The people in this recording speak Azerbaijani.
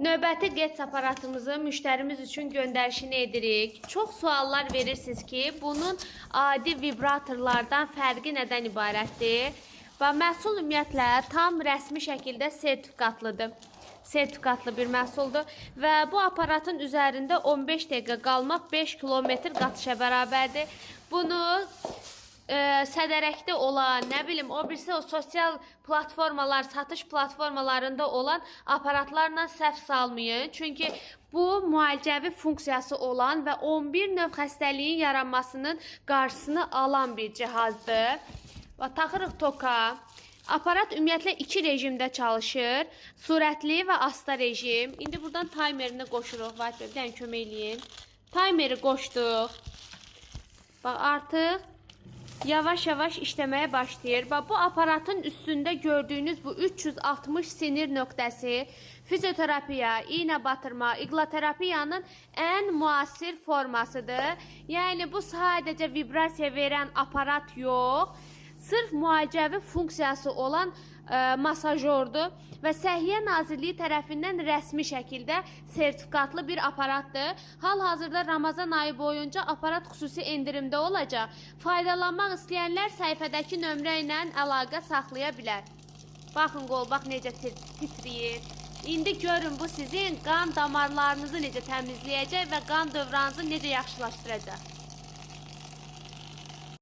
Növbəti QETS aparatımızı müştərimiz üçün göndərişini edirik. Çox suallar verirsiniz ki, bunun adi vibratorlardan fərqi nədən ibarətdir? Və məhsul ümumiyyətlə tam rəsmi şəkildə sertifikatlıdır. Sertifikatlı bir məhsuldur və bu aparatın üzərində 15 dəqiqə qalmaq 5 kilometr qatışa bərabərdir. Bunu sədərəkdə olan, nə bilim, o birisi o sosial platformalar, satış platformalarında olan aparatlarla səhv salmayın. Çünki bu müalicəvi funksiyası olan və 11 növ xəstəliyin yaranmasının qarşısını alan bir cihazdır. Və taxırıq toka. Aparat ümumiyyətlə 2 rejimdə çalışır. Sürətli və asta rejim. İndi buradan taymerini qoşuruq. Bir dənə kömək eləyin. Taymeri qoşduq. Bax, artıq yavaş-yavaş işləməyə başlayır. Bu aparatın üstündə gördüyünüz bu 360 sinir nöqtəsi fizioterapiya, iğnə batırma, iqloterapiyanın ən müasir formasıdır. Yəni bu sadəcə vibrasiya verən aparat yox, sırf müalicəvi funksiyası olan masajordur və Səhiyyə Nazirliyi tərəfindən rəsmi şəkildə sertifikatlı bir aparatdır. Hal-hazırda Ramazan ayı boyunca aparat xüsusi endirimdə olacaq. Faydalanmaq istəyənlər səhifədəki nömrə ilə əlaqə saxlaya bilər. Baxın qol, bax necə titriyir. İndi görün bu sizin qan damarlarınızı necə təmizləyəcək və qan dövranınızı necə yaxşılaşdıracaq.